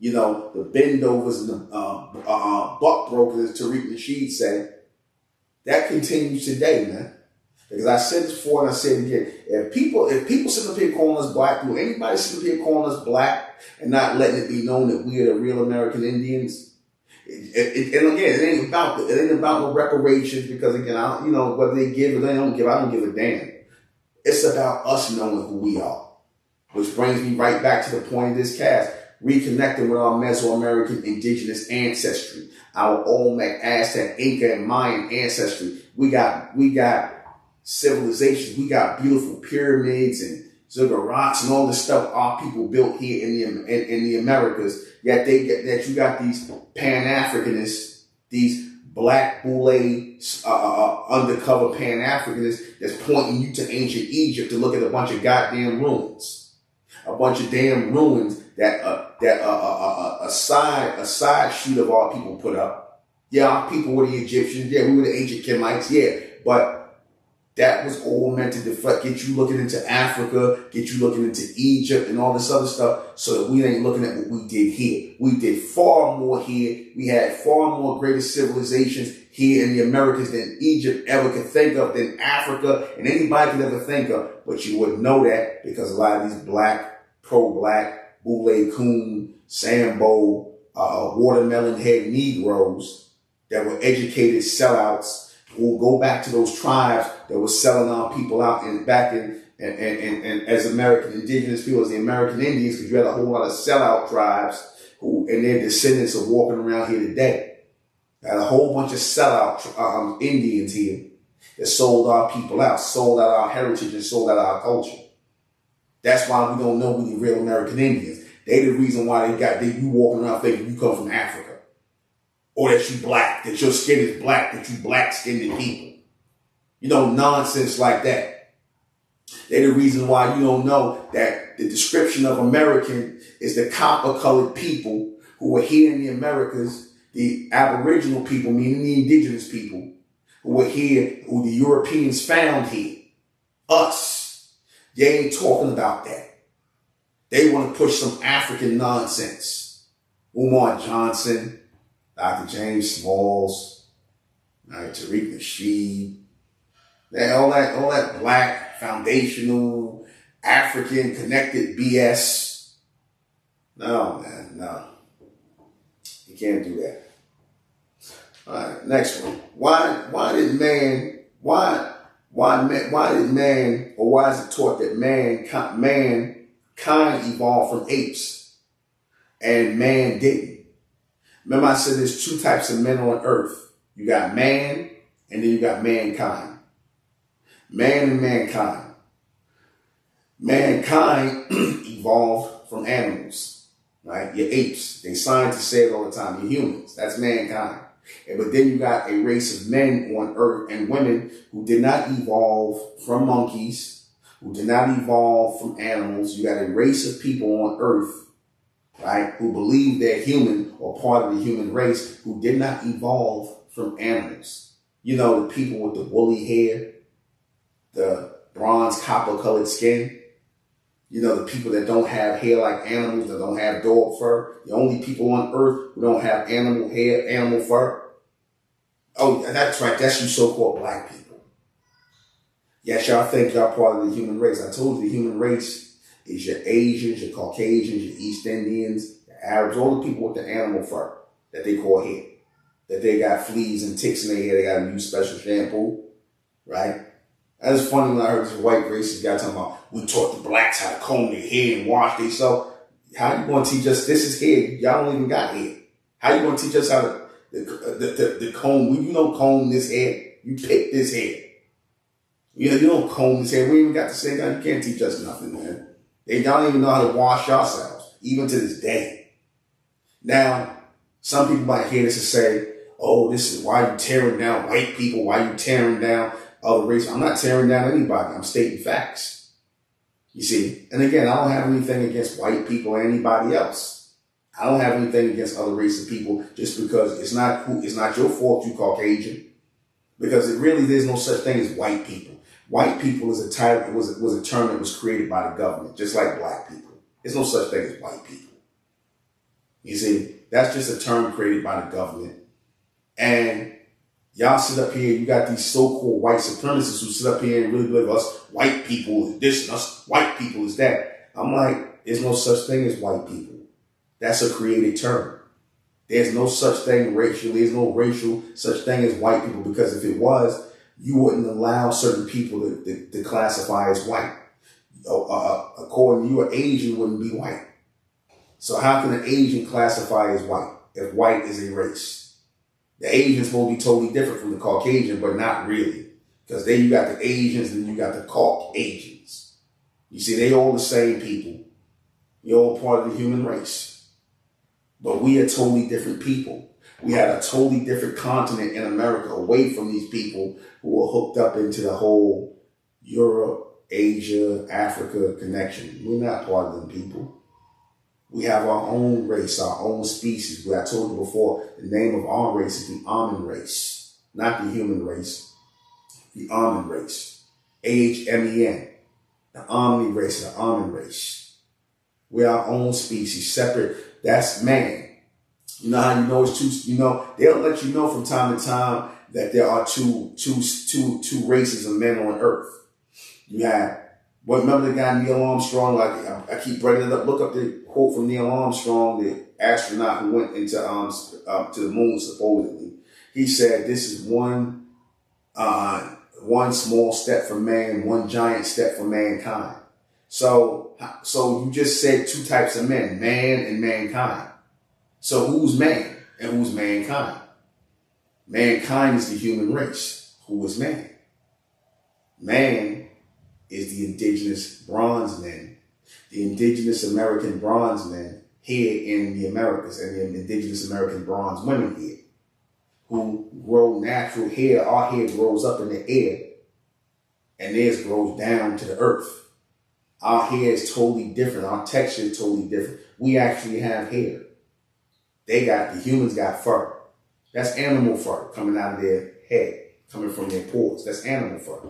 The bendovers and the buck brokers, as Tariq Nasheed said. That continues today, man. Because I said this before and I said it again. If people sit up here calling us black people, anybody sit up here calling us black and not letting it be known that we are the real American Indians, and again, it ain't about no reparations, because again, whether they give or they don't give, I don't give a damn. It's about us knowing who we are. Which brings me right back to the point of this cast, reconnecting with our Mesoamerican indigenous ancestry, our Olmec, Aztec, Inca, and Mayan ancestry. We got civilizations. We got beautiful pyramids and ziggurats and all the stuff our people built here in the Americas. Yet you got these Pan-Africanists, these black boule undercover Pan-Africanists that's pointing you to ancient Egypt to look at a bunch of goddamn ruins, a bunch of damn ruins that a side shoot of our people put up. Yeah, our people were the Egyptians. Yeah, we were the ancient Kemites. Yeah, but that was all meant to deflect, get you looking into Africa, get you looking into Egypt and all this other stuff so that we ain't looking at what we did here. We did far more here. We had far more greater civilizations here in the Americas than Egypt ever could think of, than Africa and anybody could ever think of. But you wouldn't know that because a lot of these pro-black, boule coon, Sambo, watermelon head Negroes that were educated sellouts will go back to those tribes that were selling our people out and as American indigenous people, as the American Indians, because you had a whole lot of sellout tribes who and their descendants are walking around here today. Had a whole bunch of sellout Indians here that sold our people out, sold out our heritage, and sold out our culture. That's why we don't know we the real American Indians. They the reason why you walking around thinking you come from Africa. Or that you black, that your skin is black, that you black-skinned people. You know, nonsense like that. They're the reason why you don't know that the description of American is the copper-colored people who were here in the Americas, the Aboriginal people, meaning the indigenous people, who were here, who the Europeans found here. Us. They ain't talking about that. They want to push some African nonsense. Umar Johnson, Dr. James Smalls, Tariq Nasheed, all that black, foundational, African connected BS. No, man, no. You can't do that. All right, next one. Why did man, or why is it taught that mankind evolved from apes and man didn't? Remember I said there's two types of men on earth. You got man, and then you got mankind. Man and mankind. Mankind evolved from animals, right? Your apes. They scientists say it all the time. You're humans. That's mankind. But then you got a race of men on earth and women who did not evolve from monkeys, who did not evolve from animals. You got a race of people on earth, right, who believe they're human or part of the human race, who did not evolve from animals. You know, the people with the woolly hair, the bronze copper-colored skin. You know, the people that don't have hair like animals, that don't have dog fur. The only people on earth who don't have animal hair, animal fur. Oh, that's right. That's you so-called black people. Yes, y'all think y'all part of the human race. I told you the human race is your Asians, your Caucasians, your East Indians, the Arabs, all the people with the animal fur that they call hair. That they got fleas and ticks in their hair. They got to use special shampoo, right? That's funny when I heard this white racist guy talking about, we taught the blacks how to comb their hair and wash themselves. How you going to teach us, this is hair, y'all don't even got hair. How you going to teach us how to the comb, when you don't comb this hair, you pick this hair. You know, you don't comb this hair, we even got the same guy, you can't teach us nothing, man. Y'all don't even know how to wash yourselves, even to this day. Now, some people might hear this and say, oh, this is why you tearing down white people, why you tearing down other races. I'm not tearing down anybody. I'm stating facts. You see? And again, I don't have anything against white people or anybody else. I don't have anything against other races of people just because it's not your fault you Caucasian. Because there's no such thing as white people. White people is a title, was a term that was created by the government, just like black people. There's no such thing as white people. You see? That's just a term created by the government. And y'all sit up here, you got these so-called white supremacists who sit up here and really believe us white people is this and us white people is that. I'm like, there's no such thing as white people. That's a created term. There's no such thing racially. There's no racial such thing as white people, because if it was, you wouldn't allow certain people to classify as white. According to you, an Asian wouldn't be white. So how can an Asian classify as white if white is a race? The Asians will be totally different from the Caucasian, but not really. Because then you got the Asians and you got the Caucasians. You see, they all the same people. You're all part of the human race. But we are totally different people. We had a totally different continent in America away from these people who were hooked up into the whole Europe, Asia, Africa connection. We're not part of them people. We have our own race, our own species. I told you before, the name of our race is the almond race, not the human race, the almond race. AHMEN, the omni race, the almond race. We're our own species, separate. That's man. You know how you know it's two, you know, they'll let you know from time to time that there are two races of men on earth. You have, remember the guy Neil Armstrong? Like I keep bringing it up. Look up the quote from Neil Armstrong, the astronaut who went into to the moon supposedly. He said, "This is one small step for man, one giant step for mankind." So you just said two types of men, man and mankind. So who's man and who's mankind? Mankind is the human race. Who is man? Man is the indigenous bronze men, the indigenous American bronze men here in the Americas, and the indigenous American bronze women here who grow natural hair. Our hair grows up in the air and theirs grows down to the earth. Our hair is totally different. Our texture is totally different. We actually have hair. The humans got fur. That's animal fur coming out of their head, coming from their pores. That's animal fur.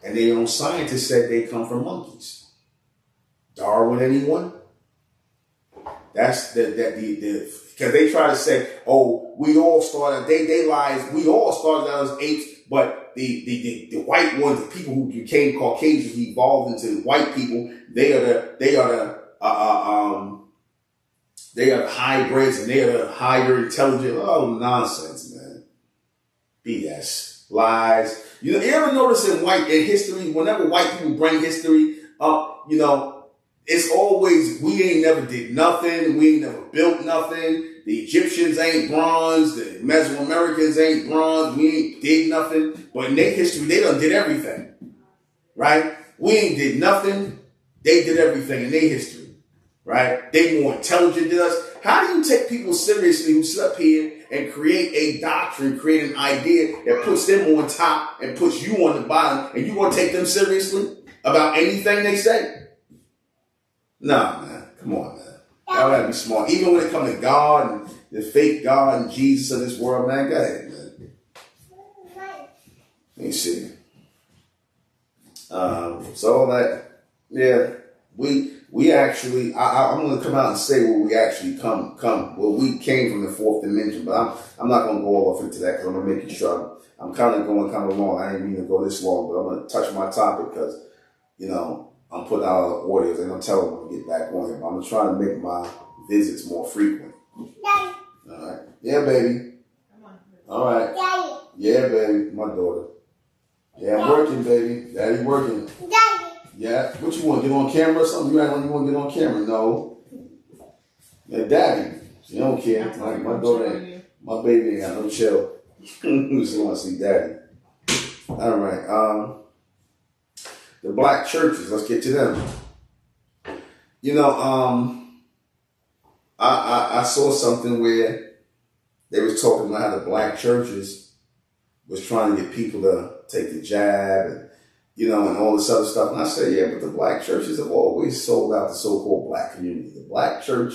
And their own scientists said they come from monkeys. Darwin, anyone? That's because they try to say, oh, we all started, they lies, we all started out as apes, but the white ones, the people who became Caucasians, evolved into white people, they are the hybrids and they are the higher intelligent. Oh, nonsense, man. BS. Lies. You ever notice in history, whenever white people bring history up, it's always, we ain't never did nothing. We ain't never built nothing. The Egyptians ain't bronze. The Mesoamericans ain't bronze. We ain't did nothing. But in their history, they done did everything. Right? We ain't did nothing. They did everything in their history. Right? They more intelligent than us. How do you take people seriously who sit up here and create a doctrine, create an idea that puts them on top and puts you on the bottom, and you want to take them seriously about anything they say? Nah, man. Come on, man. Y'all gotta be smart. Even when it comes to God and the fake God and Jesus of this world, man, go ahead, man. Let me see. So that, yeah, we actually, I'm going to come out and say where we actually well, we came from the fourth dimension, but I'm not going to go all off into that because I'm going to make you sure I'm kind of going kind of long. I didn't mean to go this long, but I'm going to touch my topic because, I'm putting out the audios and I'm telling them to get back on here, but I'm trying to make my visits more frequent. Daddy. All right. Yeah, baby. Come on. All right. Daddy. Yeah, baby. My daughter. Yeah, I'm working, baby. Daddy working. Daddy. Yeah. What you want? Get on camera or something? You act like you want to get on camera? No. Yeah, daddy. She don't care. My daughter my baby ain't got no chill. She want to see daddy. All right. The black churches, let's get to them. I saw something where they was talking about how the black churches was trying to get people to take the jab and, and all this other stuff. And I said, yeah, but the black churches have always sold out the so-called black community. The black church,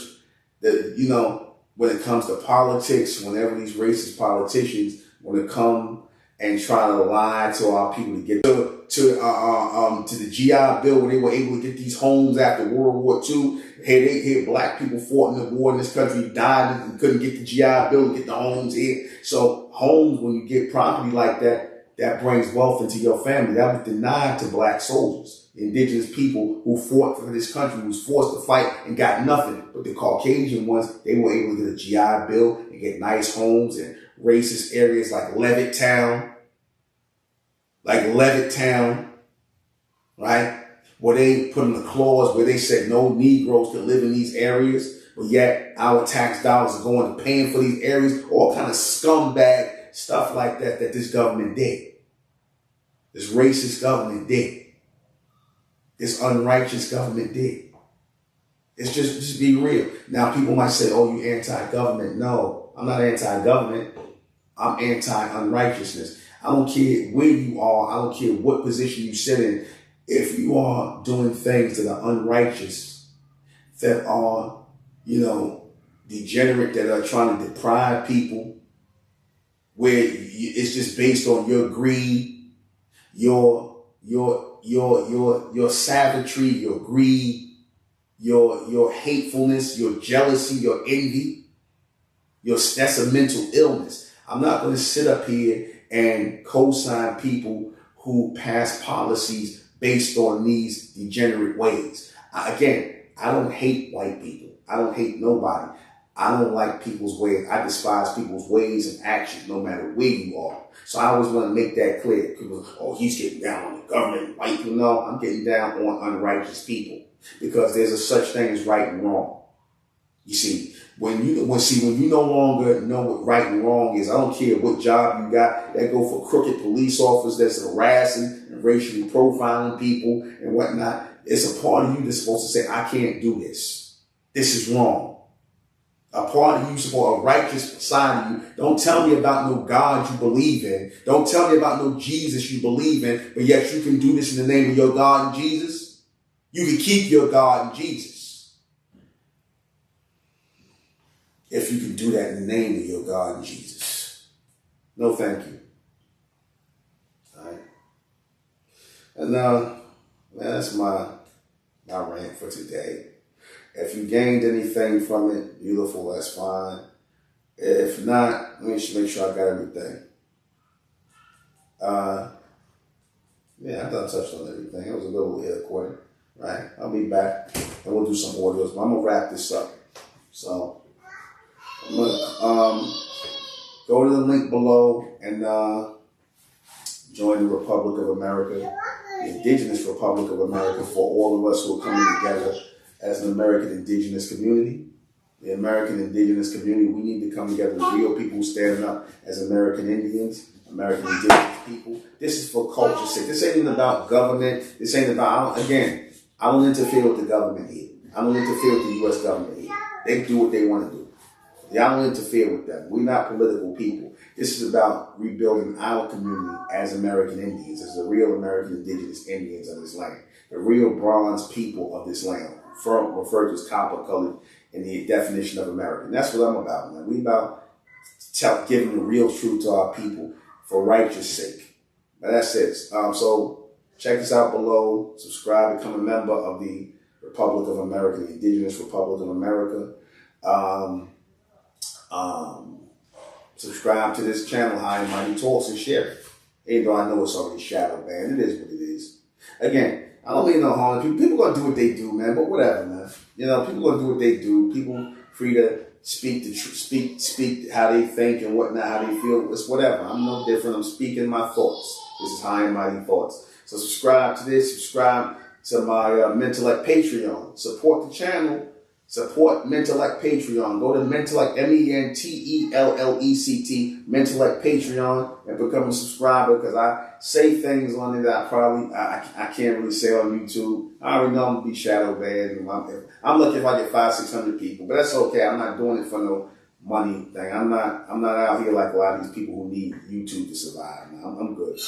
when it comes to politics, whenever these racist politicians want to come and try to lie to our people to get to the GI Bill, where they were able to get these homes after World War II. Here black people fought in the war in this country, died and couldn't get the GI Bill to get the homes here. So homes, when you get property like that, that brings wealth into your family. That was denied to black soldiers, indigenous people who fought for this country, who was forced to fight and got nothing. But the Caucasian ones, they were able to get a GI Bill and get nice homes and racist areas like Levittown, right? Where they put in a clause where they said no Negroes could live in these areas, but yet our tax dollars are going to paying for these areas, all kind of scumbag stuff like that this government did. This racist government did. This unrighteous government did. It's just be real. Now people might say, oh, you anti-government. No, I'm not anti-government. I'm anti-unrighteousness. I don't care where you are. I don't care what position you sit in. If you are doing things that are unrighteous, that are, degenerate, that are trying to deprive people, where it's just based on your greed, your savagery, your greed, your hatefulness, your jealousy, your envy, that's a mental illness. I'm not going to sit up here and co-sign people who pass policies based on these degenerate ways. I don't hate white people. I don't hate nobody. I don't like people's ways. I despise people's ways and actions, no matter where you are. So I always want to make that clear. People, oh, he's getting down on the government, white people. No, I'm getting down on unrighteous people, because there's a such thing as right and wrong. You see, when you no longer know what right and wrong is, I don't care what job you got, that go for crooked police officers that's harassing and racially profiling people and whatnot. It's a part of you that's supposed to say, I can't do this. This is wrong. A part of you, support a righteous side of you. Don't tell me about no God you believe in. Don't tell me about no Jesus you believe in, but yet you can do this in the name of your God and Jesus. You can keep your God and Jesus, if you can do that in the name of your God and Jesus. No, thank you. All right. And that's my rant for today. If you gained anything from it, beautiful, that's fine. If not, let me make sure I got everything. I thought I touched on everything. It was a little recording, right? I'll be back and we'll do some audios, but I'm gonna wrap this up. So I'm gonna go to the link below and join the Republic of America, the Indigenous Republic of America, for all of us who are coming together as an American Indigenous community. The American Indigenous community, we need to come together as real people standing up as American Indians, American Indigenous people. This is for culture's sake. This ain't even about government. This ain't about, I don't interfere with the government here. I don't interfere with the U.S. government here. They do what they want to do. I don't interfere with them. We're not political people. This is about rebuilding our community as American Indians, as the real American Indigenous Indians of this land, the real bronze people of this land, referred to as copper-colored in the definition of American. That's what I'm about, man. We about giving the real truth to our people for righteous sake. But that's it. So check us out below. Subscribe, become a member of the Republic of America, the Indigenous Republic of America. Subscribe to this channel, High and Mighty Talks, and share it. Even though I know it's already shadow banned, it is what it is. Again, I don't mean no harm. People gonna do what they do, man. But whatever, man. People gonna do what they do. People free to speak the truth, speak how they think and whatnot, how they feel. It's whatever. I'm no different. I'm speaking my thoughts. This is High and Mighty Thoughts. So subscribe to this. Subscribe to my MENTELLECT Patreon. Support the channel. Support MENTELLECT Patreon. Go to MENTELLECT, MENTELLECT, MENTELLECT Patreon, and become a subscriber, because I say things on it that I can't really say on YouTube. I already know I'm going to be shadow banned. I'm lucky if I get 500-600 people, but that's okay. I'm not doing it for no money thing. I'm not out here like a lot of these people who need YouTube to survive. I'm good.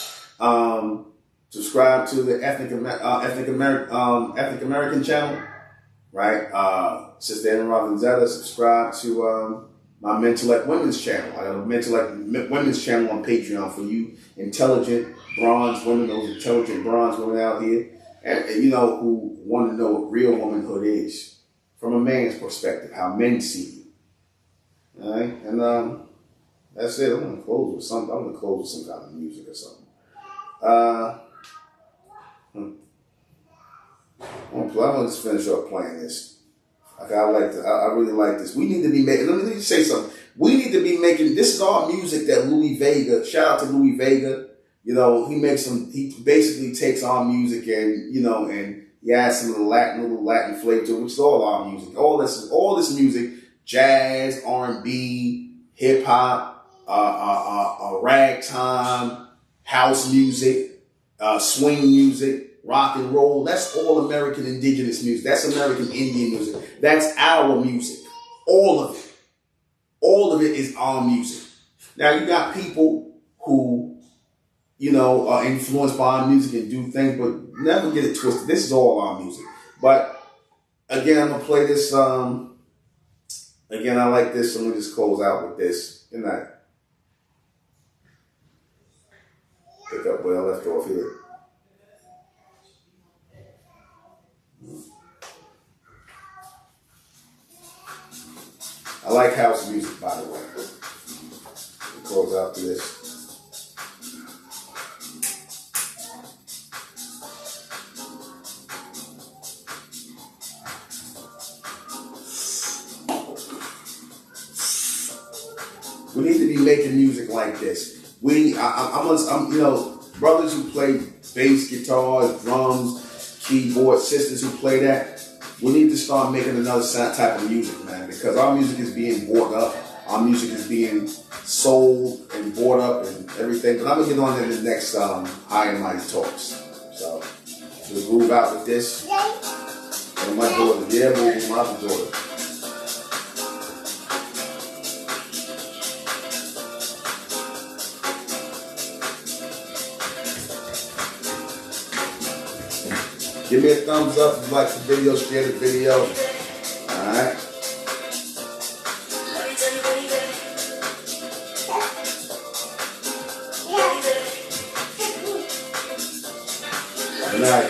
Subscribe to the Ethnic American channel. Right? Sister Anna Ravenzetta, subscribe to my MENTELLECT Women's channel. I have a MENTELLECT Women's channel on Patreon for you intelligent bronze women, those intelligent bronze women out here, and who want to know what real womanhood is from a man's perspective, how men see you. All right? And that's it. I'm going to close with something. I'm going to close with some kind of music or something. I'm going to just finish up playing this. I really like this. We need to be making, let me say something. We need to be making, this is all music that Louis Vega, shout out to Louis Vega. He basically takes our music and, and he adds some little Latin flavor to it, which is all our music. All this music, jazz, R&B, hip hop, ragtime, house music, swing music. rock and roll. That's all American indigenous music. That's American Indian music. That's our music. All of it. All of it is our music. Now you got people who, you know, are influenced by our music and do things, but never get it twisted. This is all our music. But again, I'm gonna play this. Again, I like this, so let me just close out with this. Good night. Pick up where I left off here. I like house music, by the way. Close out to this. We need to be making music like this. I'm, you know, brothers who play bass, guitars, drums, keyboard, sisters who play that. We need to start making another type of music, man, because our music is being bought up. Our music is being sold and bought up and everything. But I'm gonna get on to the next High and Mighty Talks. So we'll groove out with this. And my daughter, yeah, my other daughter. Give me a thumbs up if you like the video, share the video. Alright. Good night.